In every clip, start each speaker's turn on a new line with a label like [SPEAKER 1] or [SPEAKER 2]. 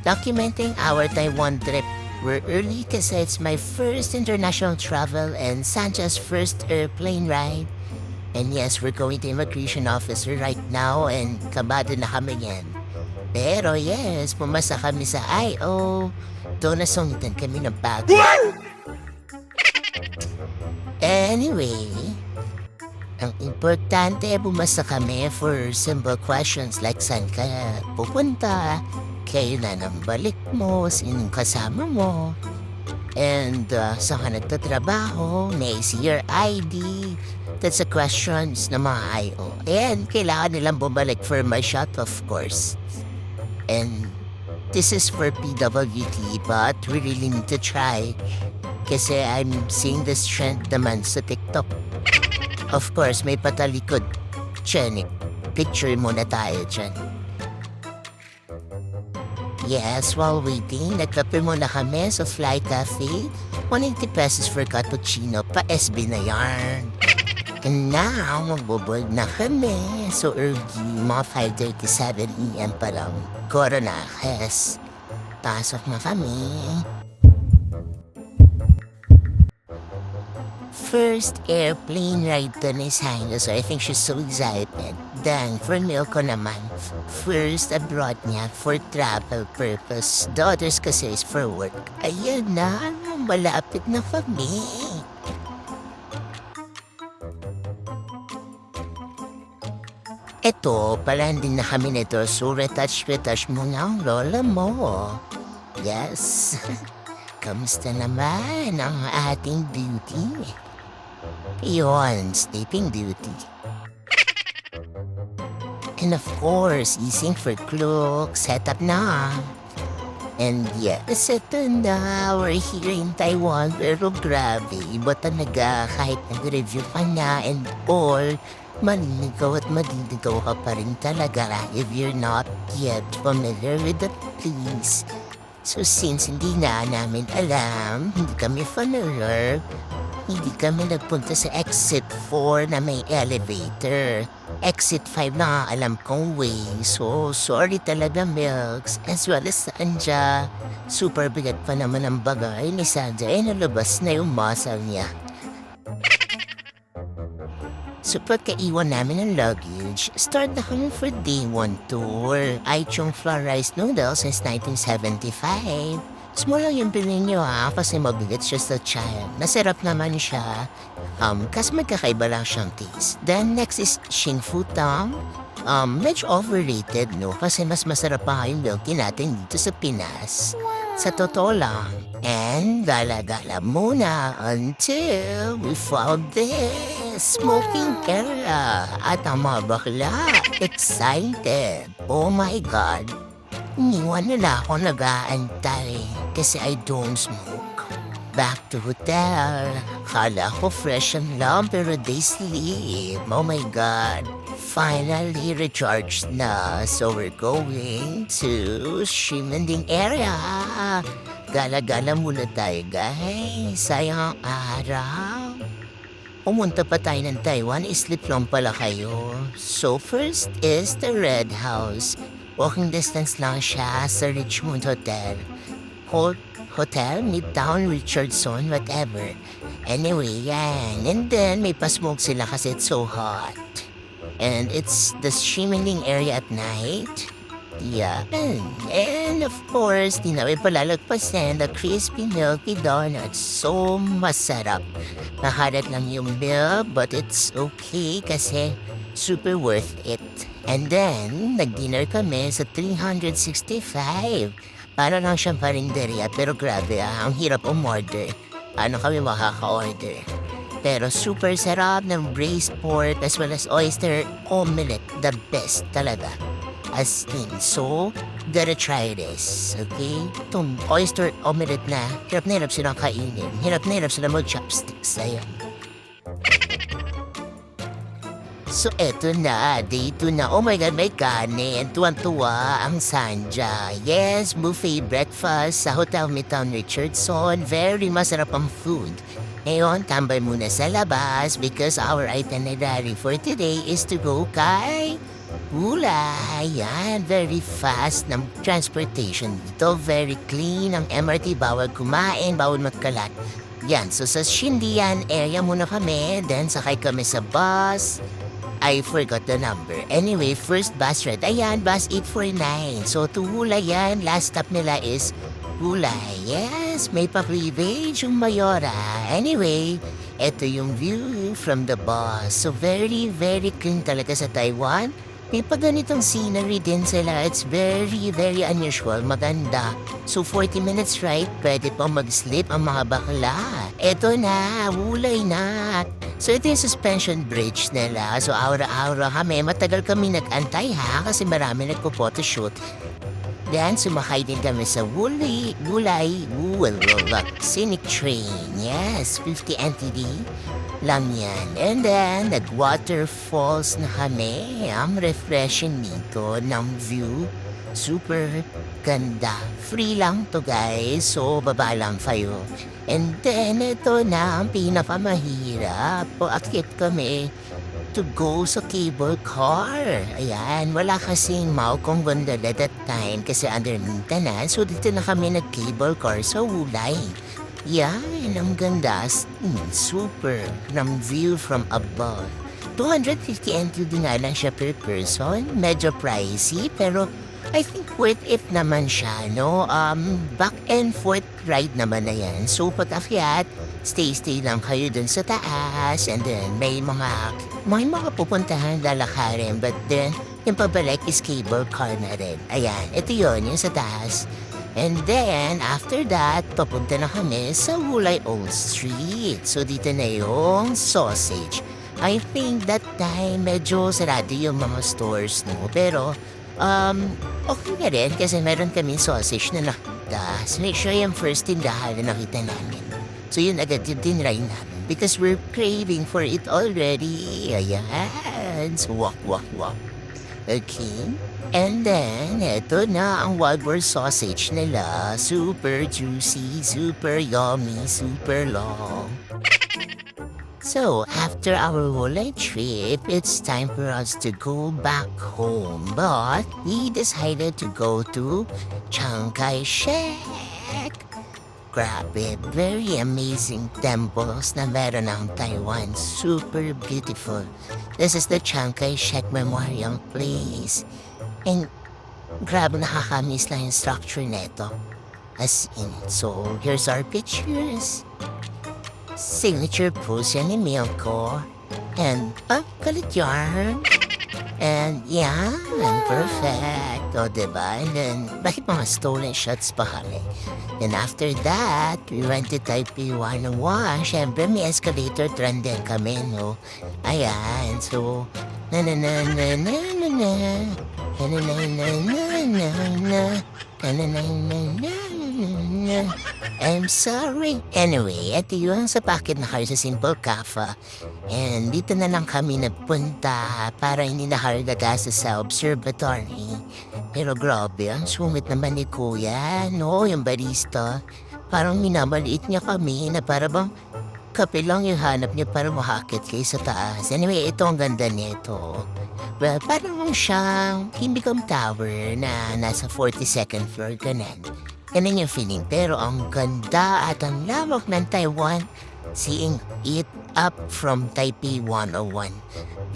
[SPEAKER 1] documenting our Taiwan trip. We're early kasi it's my first international travel and Sancha's first airplane ride. And yes, we're going to immigration officer right now and kabado na kami yan. Pero yes, pumasa kami sa I.O. Doon nasungitan kami ng bago. Anyway, ang importante, bumasa kami for simple questions like saan ka pupunta, kailan ang balik mo, sinong kasama mo, and saan ka nagtatrabaho, naisi your ID. That's the questions ng mga I.O. And kailangan nilang bumalik for my shot, of course. And this is for PWT, but we really need to try. Kasi I'm seeing this trend naman sa TikTok. Of course, may patalikod. Chenik, picture muna tayo dyan. Yes, while waiting, nagkape muna kami sa Fly Cafe. 180 pesos for cappuccino, pa-SB na yarn. And now, magbobold na kami. So early, mga 5:37 AM pa lang. Coronajes. Pasok na kami. First airplane ride to ni Sino, so I think she's so excited. Then, for Milko naman, first abroad niya for travel purpose. The others kasi is for work. Ayun na, malapit na kami. Eto, palandin na kami nito, so retouch mo nga ang lola mo. Yes. Kamusta naman ang ating beauty? Yun, sleeping beauty. And of course, easing for cloak, set up na. And yes, ito na, we're here in Taiwan, pero grabe, iba talaga kahit nag-review pa na and all, maliligaw at maliligaw ka pa rin talaga if you're not yet familiar with the place. So since hindi na namin alam, hindi kami familiar, hindi kami nagpunta sa exit 4 na may elevator. Exit 5 na alam kong way. So sorry talaga, Milks. As well as Sanja. Super bigat pa naman ang bagay ni Sanja. Nalabas na yung muscle niya. So pagkaiwan namin ng luggage, start na kami for day 1 tour. Aichong flour rice noodles since 1975. Small lang yung bilhin nyo kasi mabigat siya sa child. Nasarap naman siya. Kasi magkakaiba lang siyang taste. Then next is Xing Fu Tang. Medyo overrated, no? Kasi mas masarap pa yung milk tea natin dito sa Pinas. Sa totoo lang. And gala-gala muna until we found this smoking area. At ang mga bakla, excited. Oh my God. Iniwan nila ako nag-aantay kasi I don't smoke. Back to hotel. Kala ko fresh and lang pero they sleep. Oh my God. Finally recharged na. So we're going to Shimending area. Gala-gala muna tayo, guys. Sayang ang araw. Pumunta pa tayo ng Taiwan, sleep lang pala kayo. So first is the Red House. Walking distance lang siya sa Richmond Hotel. Hotel, Midtown, Richardson, whatever. Anyway, yan. And then, may pasmoke sila kasi it's so hot. And it's the shimmering area at night. Yeah. And of course, di namin palalagpasan the crispy milky donuts. So masarap. Nakalat lang yung milk, but it's okay kasi super worth it. And then, nag-dinner kami sa 365. Para lang siyang parinderya, pero grabe ang hirap umorder. Ano kami makaka-order? Pero super sarap ng braised pork as well as oyster omelette. The best talaga. As in, so, gotta try this, okay? Itong oyster omelette na hirap silang kainin. Hirap sila mag-chopsticks. Ayan. So eto na, day 2 na. Oh my God, may kanin. Tuwan-tuwa ang Sanja. Yes, buffet breakfast sa Hotel Midtown Richardson. Very masarap ang food. Ngayon, tambay muna sa labas because our itinerary for today is to go kay Hulay, yan. Very fast ng transportation dito. Very clean. Ang MRT, bawal kumain, bawal magkalat. Yan, so sa Shindian area muna kami. Then sakay kami sa bus. I forgot the number. Anyway, first bus ride. Ayan, bus 849. So to Hulay yan. Last stop nila is Hulay. Yes, may pa-cleavage yung Mayora. Anyway, eto yung view from the bus. So very, very clean talaga sa Taiwan. May pa ganitong scenery din sila. It's very, very unusual. Maganda. So 40 minutes ride, pwede pa mag-sleep ang mga bakla. Eto na, Hulay na. So ito yung suspension bridge nila. So aura-aura kami. Matagal kami nag-antay ha kasi marami nagpo-photoshoot. Then sumakay din kami sa Hulay Scenic Train. Yes, 50 NTD lang yan. And then nag-waterfalls na kami. Ang refreshing nito ng view. Super ganda. Free lang to guys. So baba lang kayo. And then, ito na ang pinakamahirap. Paakyat kami to go sa cable car. Ayan, wala kasing Maokong gondola that time kasi under maintenance. So, dito na kami nag-cable car sa Hulay. Yan, ang ganda. Super ng view from above. 250 NTD nga lang siya per person. Medyo pricey, pero I think worth it naman siya, no? Back and forth ride naman na yan. So, pag-akyat, stay lang kayo dun sa taas. And then, may mga pupuntahan lalakarin. But then, yung pabalik is cable car na rin. Ayan, ito yun, yung sa taas. And then, after that, papunta na kami sa Hulay Old Street. So, dito na yung sausage. I think that time, medyo sarado yung mga stores, no? Pero, okay na rin kasi meron kami sausage na nakita. So make sure yung first tindahan na nakita namin. So yun agad yung tinry namin because we're craving for it already. Ayan. So walk. Okay. And then, eto na ang Wildberg sausage nila. Super juicy, super yummy, super long. So, after our Hulay trip, it's time for us to go back home. But we decided to go to Chiang Kai-shek. Grabe, very amazing temples na meron ng Taiwan. Super beautiful. This is the Chiang Kai-shek Memorial Place. And grabe, nakakamiss lang yung structure neto. As in, so here's our pictures. Signature pose yan ni Milko. And, kalit yarn. And, yan, perfect. O, diba? And then, bakit mga stolen shots pa kami? Then after that, we went to Taipei 101. Siyempre, may escalator trend din kami, no? Ayan, so, I'm sorry. Anyway, ito yung sa packet na kayo sa Simple Cafe. And dito na lang kami nagpunta para hindi na karga sa observatory. Pero grabe, ang sumit naman ni Kuya, no? Yung barista. Parang minamaliit niya kami na para bang kape lang yung hanap niya para makakit kayo sa taas. Anyway, ito ang ganda nito. Well, parang siyang Kimbicom Tower na nasa 42nd floor ganun. Ganun yung feeling. Pero ang ganda at ang lawak ng Taiwan, seeing it up from Taipei 101.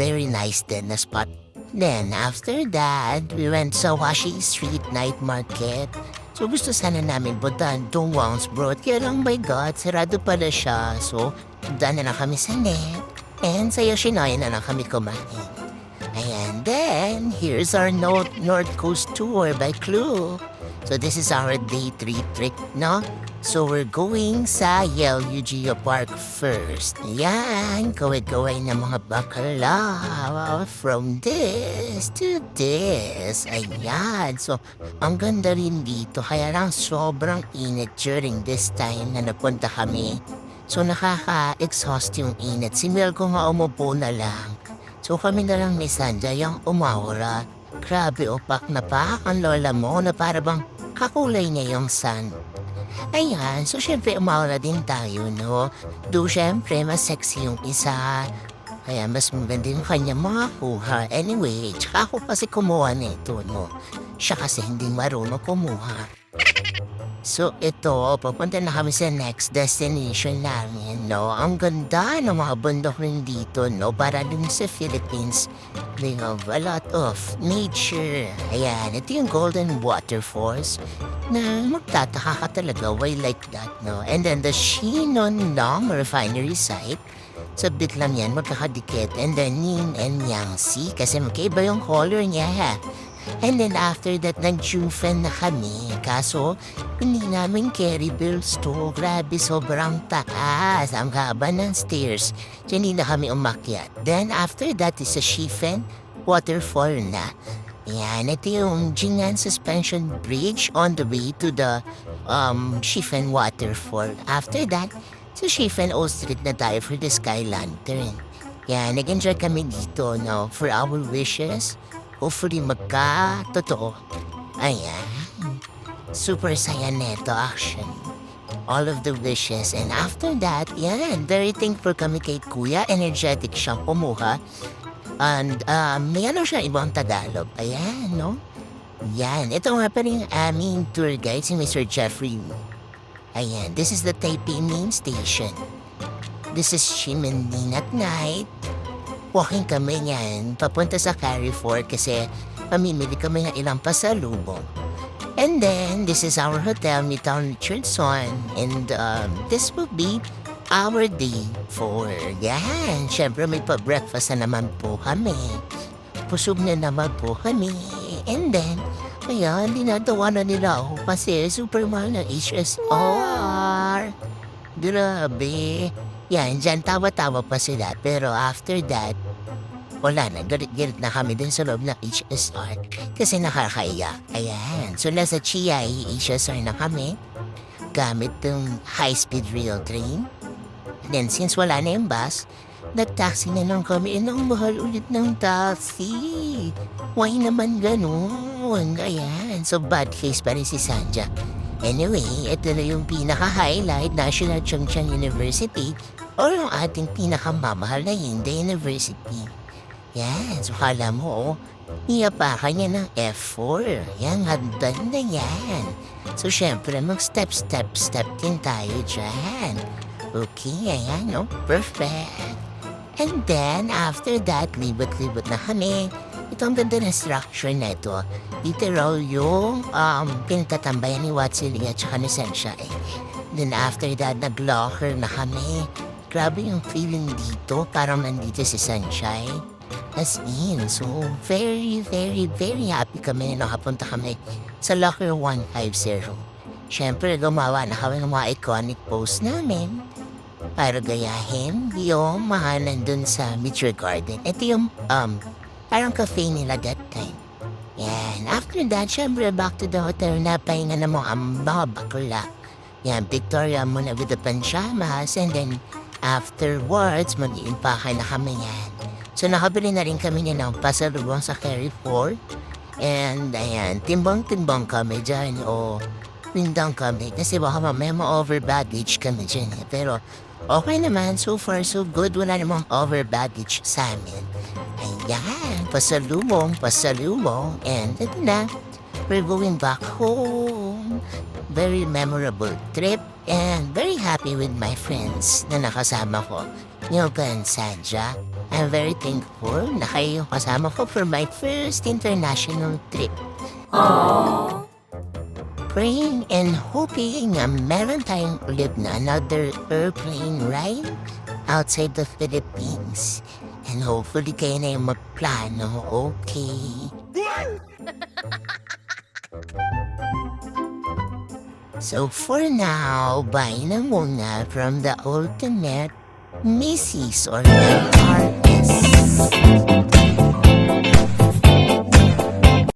[SPEAKER 1] Very nice din na spot. Then, after that, we went sa Washi Street Night Market. So, gusto sana namin puntahan itong Wang's Broad. Kaya lang, my God, sarado pala siya. So, daan na lang kami sa net. And sa Yoshinoya na lang kami kumain. And then, here's our North Coast Tour by Clue. So this is our day 3 trip, no? So we're going sa Yelyu Geo Park first. Yan, kaway-kaway na mga bakla. From this to this. Ayan, so ang ganda rin dito. Kaya lang sobrang init during this time na napunta kami. So nakaka-exhaust yung init. Si Milko nga umupo na lang. So kami na lang ni Sandra yung umawala. Grabe, opak na pa ang lola mo na para bang kakulay niya yung sun. Ayan, so syempre umawala din tayo, no? Do syempre mas sexy yung isa. Kaya mas maganda yung kanya makakuha. Anyway, tsaka ako kasi kumuha nito, no? Siya kasi hindi marunong kumuha. So ito, papunta na kami sa next destination namin, no? Ang ganda ng mga bundok rin dito, no? Para dun sa Philippines, they have a lot of nature. Ayan, ito yung Golden Waterfalls na magtataka ka talaga, why like that, no? And then the Shinonong Refinery Site, sabit lang yan, magkakadikit. And then Yin and Yangtze, kasi magkaiba yung color niya, ha? And then after that, nag-Jufen na kami. Kaso, hindi namin carry bills to. Grabe, sobrang taas. Ang haba ng stairs. So, hindi na kami umakyat. Then after that is a Shifen waterfall na. Yan, ito yung Jing'an Suspension Bridge on the way to the Shifen waterfall. After that, sa Shifen O Street na tayo for the Sky Lantern. Yan, nag-enjoy kami dito, no? For our wishes. Hopefully magka-totoo. Ayan. Super saya neto actually. All of the wishes. And after that, yan, very thankful kami kay Kuya. Energetic siyang kumuha. And may ano siya ibang Tagalog. Ayan, no? Yan. Ito nga pa rin aming tour guide, si Mr. Jeffrey. Ayan, this is the Taipei main station. This is Shimenin at night. Walking kami niyan, papunta sa Carrefour kasi mamimili kami ng ilang pasalubong. And then, this is our hotel, Midtown Richardson. And this will be our day 4. Yan, syempre may pa-breakfast na naman po kami. Pusog na naman po kami. And then, ayan, dinatawa na nila ako kasi super mahal ng HSR. Grabe. Yan, dyan tawa-tawa pa sila. Pero after that, wala na. Galit-galit na kami din sa loob ng HSR kasi nakakaiyak. Ayan. So, nasa Chiai HSR na kami gamit yung high-speed rail train. Then, since wala na yung bus, nag-taxi na lang kami. Ang mahal ulit ng taxi. Why naman ganun? Ayan. So, bad case pa rin si Sanja. Anyway, ito na yung pinaka-highlight, National Chongqing University or yung ating pinakamamahal na Yingde University. Yan, so kala mo, iyapakan niya ng F4. Yan, hagdan na yan. So, syempre, mag-step din tayo dyan. Okay, ayan, no? Perfect. And then, after that, libot-libot na kami. Ito ang ganda ng structure na ito. Dito raw yung pinagtatambayan ni Watsili at saka ni Sensei. Then after that, nag-locker na kami. Grabe yung feeling dito. Parang nandito si Sensei. As in, so very, very, very happy kami na nakapunta kami sa locker 150. Siyempre, gumawa na kami ng mga iconic pose namin para gayahin yung mga nandun sa Mitchell Garden. Ito yung parang cafe nila that time. Yan. After that, syempre, back to the hotel na pahinga na mga bakla. Yan, Victoria muna with the pajamas. And then, afterwards, mag-iimpakay na kami yan. So, nakabili na rin kami niya ng pasalubong sa Carrefour. And, ayan, timbang-timbang kami dyan. O, pindang kami. Kasi baka mamaya ma-over baggage kami dyan. Pero, okay naman. So far, so good. Wala namang over baggage sa amin. Ayan, pasalubong. And ito na, we're going back home. Very memorable trip and very happy with my friends na nakasama ko. Yoga and Sanja. I'm very thankful na kayo yung kasama ko for my first international trip. Aww. Praying and hoping na meron tayong ulit na another airplane ride outside the Philippines. And hopefully kayo na yung magplano, okay? So for now, bye na muna from the ultimate Mrs. or the artist.